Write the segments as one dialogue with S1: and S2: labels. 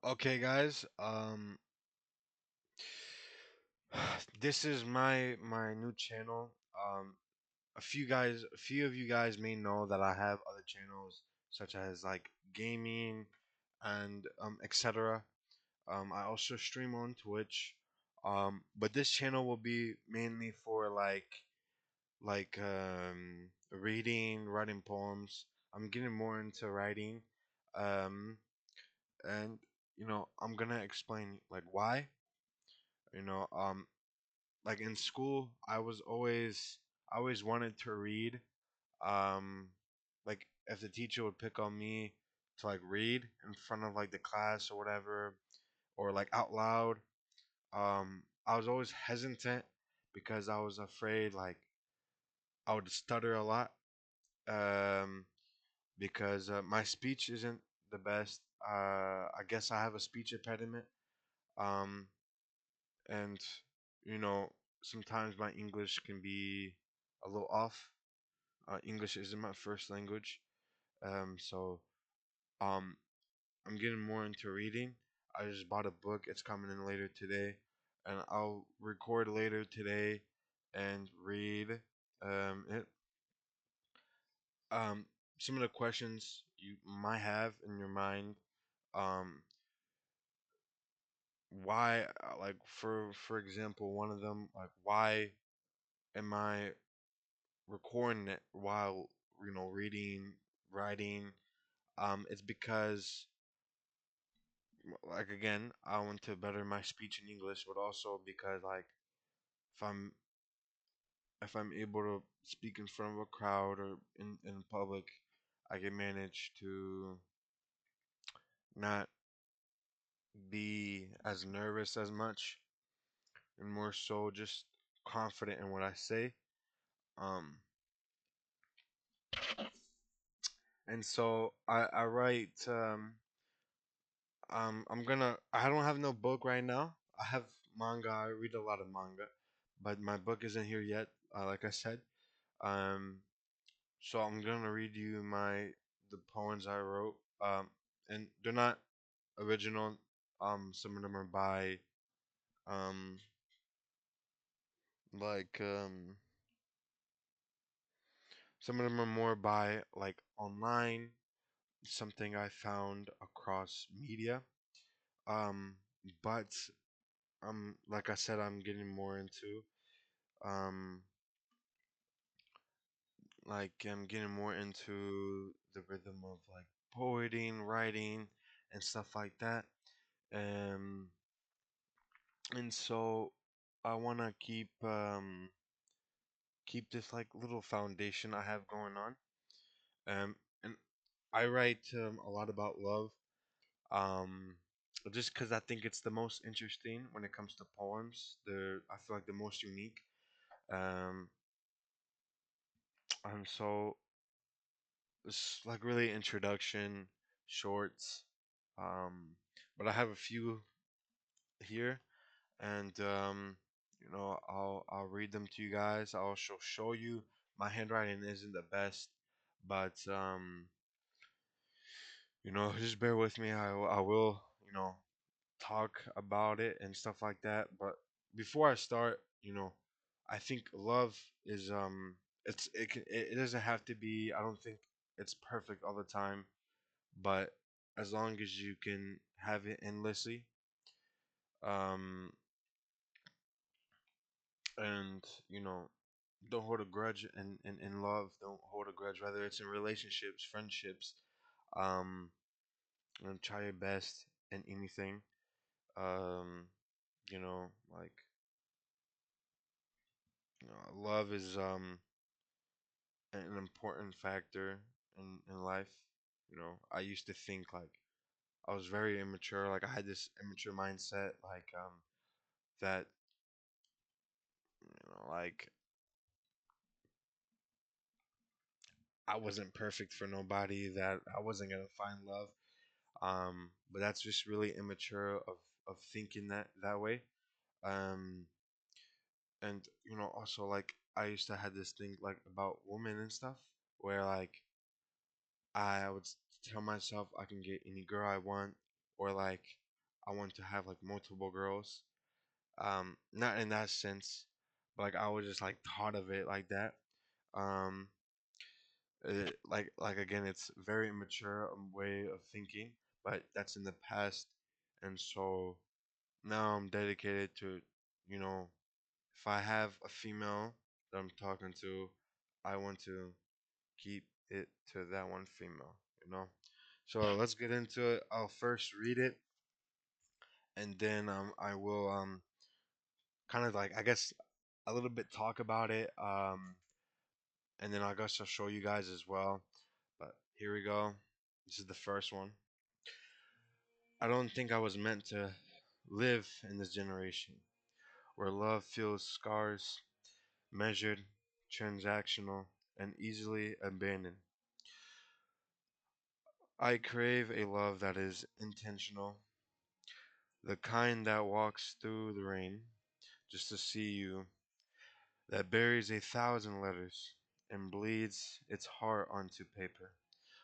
S1: Okay, guys. This is my new channel. A few of you guys may know that I have other channels such as like gaming and etc. I also stream on Twitch. But this channel will be mainly for reading, writing poems. I'm getting more into writing. Um, and I'm gonna explain like why. You know, like in school, I always wanted to read. Um, like if the teacher would pick on me to like read in front of like the class or whatever, or like out loud, I was always hesitant because I was afraid like I would stutter a lot. Um, because my speech isn't the best. I guess I have a speech impediment. Um, and sometimes my English can be a little off. English isn't my first language, so um, I'm getting more into reading. I just bought a book. It's coming in later today, and I'll record later today and read it. Um, some of the questions you might have in your mind. Um, why, like for example, one of them, like why am I recording it while reading, writing? It's because like again, I want to better my speech in English, but also because like if I'm if I'm able to speak in front of a crowd or in public, I can manage to not be as nervous as much and more so just confident in what I say. Um, and so I write. I don't have no book right now. I have manga. I read a lot of manga, but my book isn't here yet. Like I said, um, so I'm gonna read you the poems I wrote. And they're not original. Some of them are by um, like some of them are more by like online, something I found across media. Um, but like I said, I'm getting more into um I'm getting more into the rhythm of like poeting, writing, and stuff like that. Um, and so I wanna keep this like little foundation I have going on. And I write a lot about love. Um, just because I think it's the most interesting when it comes to poems. I feel like the most unique. Um, and so it's like really introduction, shorts. Um, but I have a few here, and I'll read them to you guys. I'll also show you. My handwriting isn't the best, but just bear with me. I will talk about it and stuff like that. But before I start, I think love is it doesn't have to be. I don't think it's perfect all the time, but as long as you can have it endlessly, um, and don't hold a grudge in love. Don't hold a grudge, whether it's in relationships, friendships. Um, try your best in anything. Um, like love is an important factor in life. I used to think like I was very immature. Like I had this immature mindset, that like I wasn't perfect for nobody. That I wasn't gonna find love. But that's just really immature of thinking that way. Um, and also like I used to have this thing like about women and stuff, where like I would tell myself I can get any girl I want, or like I want to have like multiple girls. Not in that sense, but like I was just like thought of it like that. Um, like again, it's very immature way of thinking, but that's in the past, and so now I'm dedicated to, you know, if I have a female that I'm talking to, I want to keep it to that one female, you know. So let's get into it. I'll first read it, and then I will kind of like I guess a little bit talk about it, and then I guess I'll show you guys as well. But here we go. This is the first one. I don't think I was meant to live in this generation where love feels scarce, measured, transactional, and easily abandoned. I crave a love that is intentional, the kind that walks through the rain just to see you, that buries 1,000 letters and bleeds its heart onto paper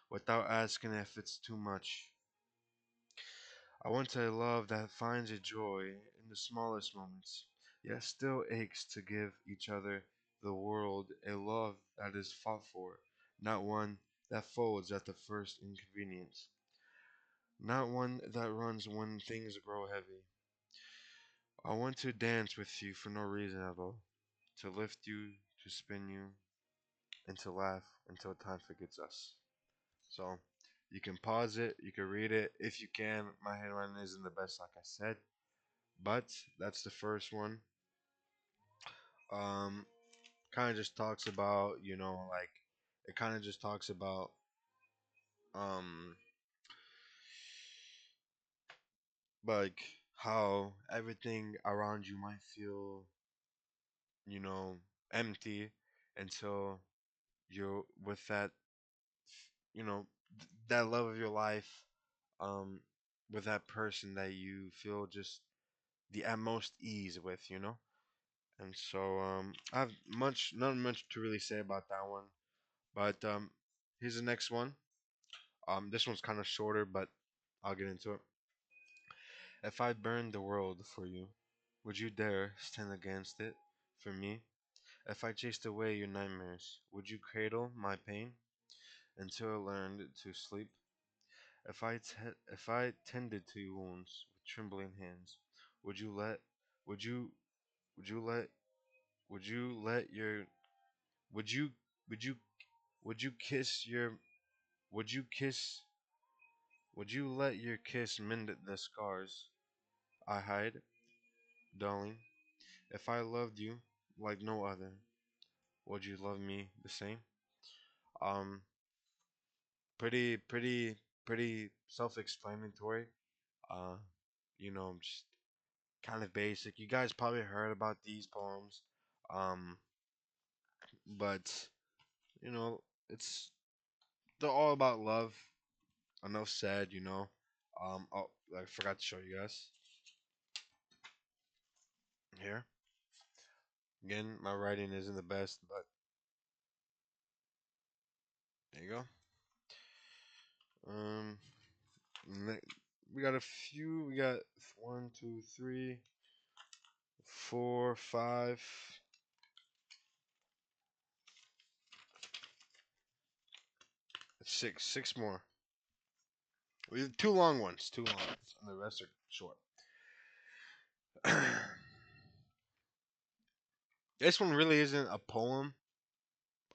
S1: without asking if it's too much. I want a love that finds a joy in the smallest moments, yet still aches to give each other the world, a love that is fought for, not one that folds at the first inconvenience, not one that runs when things grow heavy. I want to dance with you for no reason at all, to lift you, to spin you, and to laugh until time forgets us. So you can pause it, you can read it if you can. My handwriting isn't the best, like I said, but that's the first one. Um, kind of just talks about, like it kind of just talks about um, like how everything around you might feel, you know, empty until you're with that, that love of your life, um, with that person that you feel just the at most ease with. And so I have not much to really say about that one. But here's the next one. This one's kind of shorter, but I'll get into it. If I burned the world for you, would you dare stand against it for me? If I chased away your nightmares, would you cradle my pain until I learned to sleep? If I tended to your wounds with trembling hands, would you let would you would you let would you let your would you would you would you kiss your would you kiss would you let your kiss mend the scars I hide, darling? If I loved you like no other, would you love me the same? Um, pretty self-explanatory. Uh, just kind of basic. You guys probably heard about these poems. Um, but you know, it's they're all about love. Enough said. Oh, I forgot to show you guys here. Again, my writing isn't the best, but there you go. Um, ne- we got a few. We got one, two, three, four, five, six more. We have two long ones, and the rest are short. This one really isn't a poem.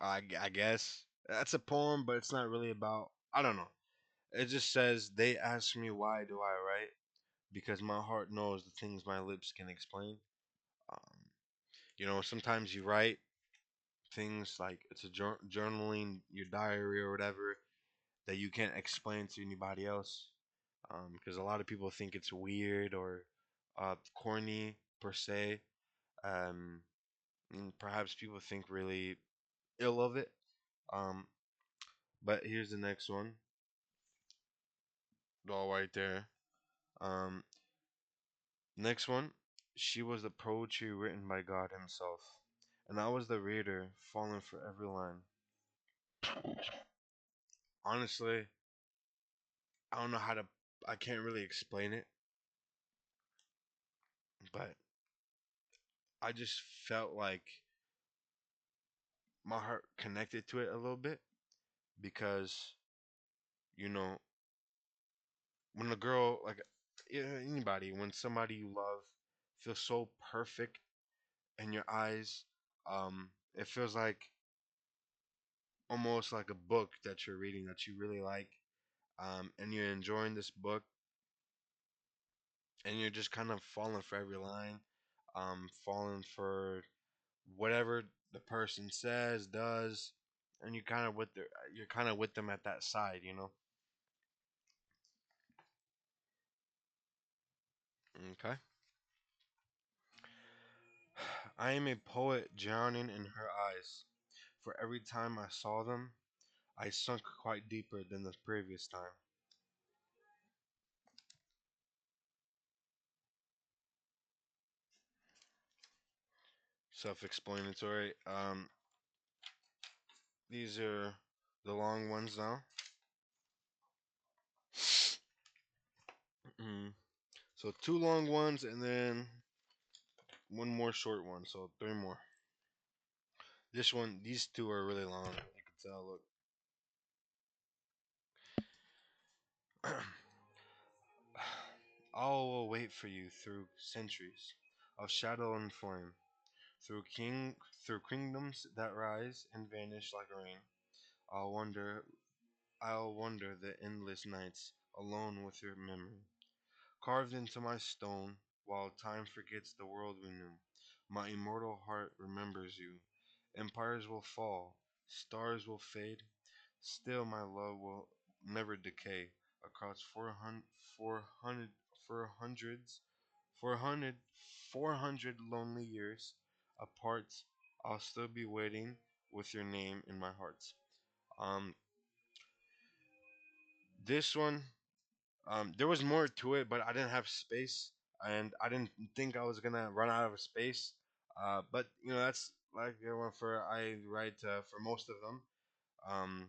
S1: I guess that's a poem, but it's not really about. I don't know. It just says they ask me why do I write because my heart knows the things my lips can explain. Um, sometimes you write things like it's a journaling, your diary or whatever that you can't explain to anybody else. Because a lot of people think it's weird or corny per se. Um, and perhaps people think really ill of it. Um, but here's the next one, all right there. Um, Next one, she was the poetry written by God Himself, and I was the reader, falling for every line. Honestly, I don't know how to. I can't really explain it. but I just felt like my heart connected to it a little bit because you know when a girl like anybody when somebody you love feels so perfect in your eyes, it feels like almost like a book that you're reading that you really like, and you're enjoying this book and you're just kind of falling for every line, falling for whatever the person says, does, and you're kind of with them at that side, you know. Okay. I am a poet drowning in her eyes. For every time I saw them, I sunk quite deeper than the previous time. Self-explanatory. These are the long ones now. Mm. So two long ones and then one more short one. So three more. This one, these two are really long. You can tell. Look. I will wait for you through centuries of shadow and flame, through through kingdoms that rise and vanish like rain. I'll wonder, I'll wonder the endless nights alone with your memory, carved into my stone, while time forgets the world we knew. My immortal heart remembers you. Empires will fall, stars will fade, still my love will never decay. Across 400, 400s, 400, 400 lonely years apart, I'll still be waiting with your name in my heart. Um, this one, there was more to it, but I didn't have space, and I didn't think I was gonna run out of space. But you know, that's like the one for I write for most of them. Um,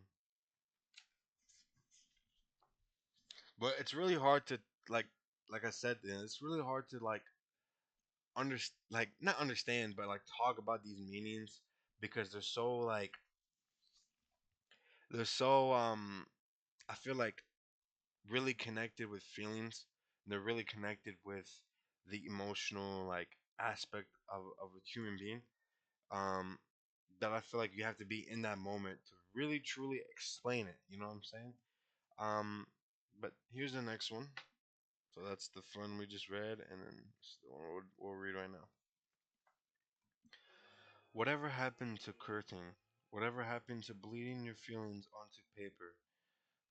S1: but it's really hard to like, like I said, it's really hard to like like not understand, but like talk about these meanings because they're so I feel like really connected with feelings. They're really connected with the emotional like aspect of a human being. Um, that I feel like you have to be in that moment to really truly explain it. You know what I'm saying? Um, but here's the next one. So that's the fun we just read, and then it's the one we'll read right now. Whatever happened to curtain? Whatever happened to bleeding your feelings onto paper?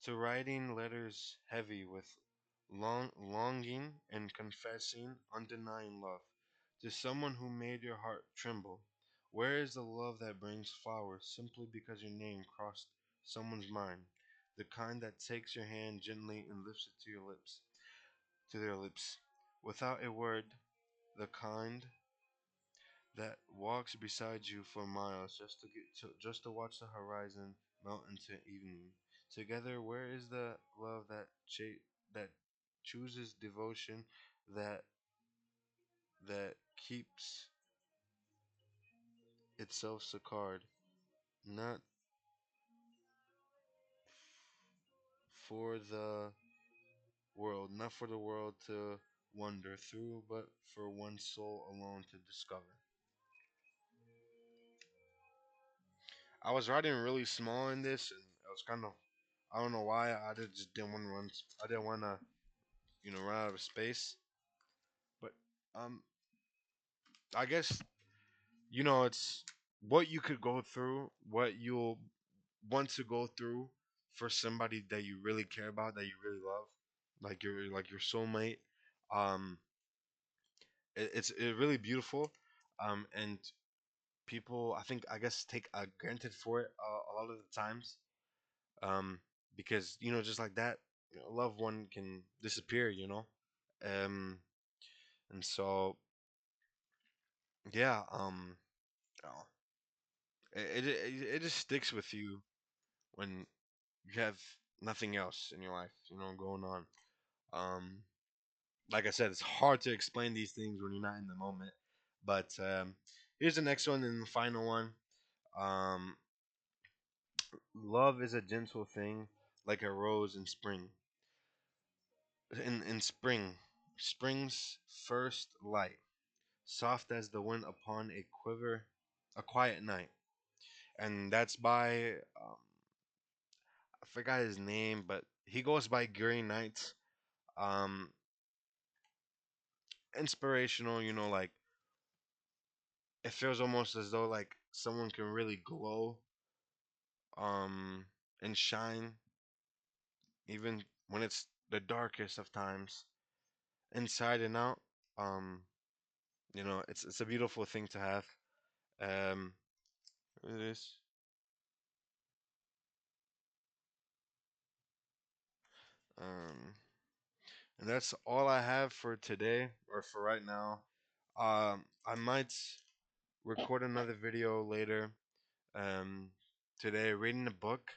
S1: To writing letters heavy with longing and confessing undenying love? To someone who made your heart tremble? Where is the love that brings flowers simply because your name crossed someone's mind? The kind that takes your hand gently and lifts it to your lips, to their lips, without a word, the kind that walks beside you for miles just to watch the horizon melt into evening. Together, where is the love that chooses devotion, that that keeps itself sacred, not for the not for the world to wander through, but for one soul alone to discover. I was writing really small in this, and I was kind of I don't know why just didn't want to run. I didn't want to run out of space. But um, I guess it's what you could go through, what you'll want to go through for somebody that you really care about, that you really love, like your soulmate. Um, it's really beautiful. And people, I guess take granted for it a lot of the times. Um, because just like that, a loved one can disappear. Um, and so yeah. Oh, it just sticks with you when you have nothing else in your life, going on. Um, like I said, it's hard to explain these things when you're not in the moment. But here's the next one and the final one. Um, Love is a gentle thing, like a rose in spring. In spring, spring's first light, soft as the wind upon a quiver, a quiet night. And that's by I forgot his name, but he goes by Green Knights. Um, Inspirational, like it feels almost as though like someone can really glow, um, and shine even when it's the darkest of times, inside and out. Um, it's a beautiful thing to have. Um, it is. Um, and that's all I have for today or for right now. I might record another video later. Um, Today reading a book.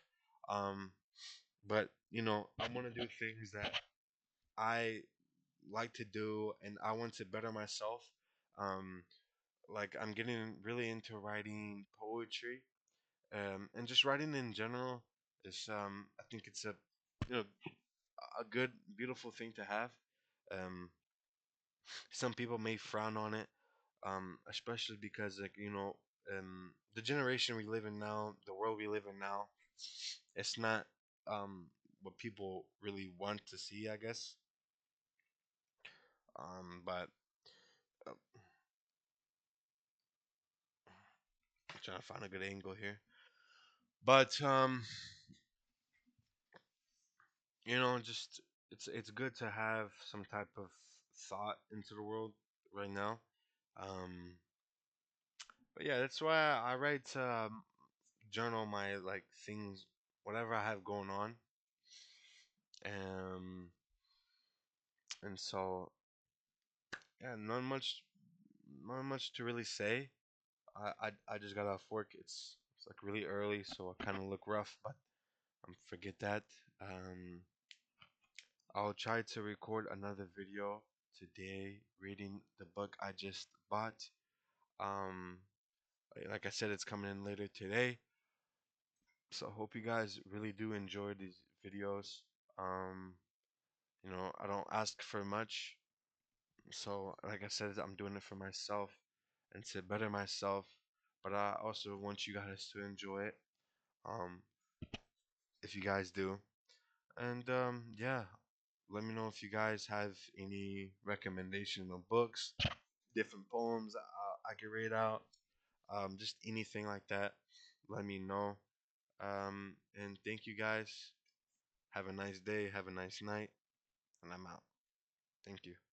S1: Um, but I want to do things that I like to do, and I want to better myself. Um, like I'm getting really into writing poetry, and just writing in general is I think it's you know a good beautiful thing to have. Um, some people may frown on it, especially because like the generation we live in now, the world we live in now, it's not what people really want to see, I guess. But uh, I'm trying to find a good angle here. But just it's good to have some type of thought into the world right now. Um, but yeah, that's why I write journal my like things, whatever I have going on. Um, and so yeah, not much to really say. I just got off work. It's like really early, so I kind of look rough, but forget that. Um, I'll try to record another video today reading the book I just bought. Um, like I said, it's coming in later today. So hope you guys really do enjoy these videos. Um, I don't ask for much. So like I said, I'm doing it for myself and to better myself. But I also want you guys to enjoy it. Um, if you guys do. And yeah, let me know if you guys have any recommendation of books, different poems I can read out, just anything like that. Let me know. And thank you guys. Have a nice day. Have a nice night. And I'm out. Thank you.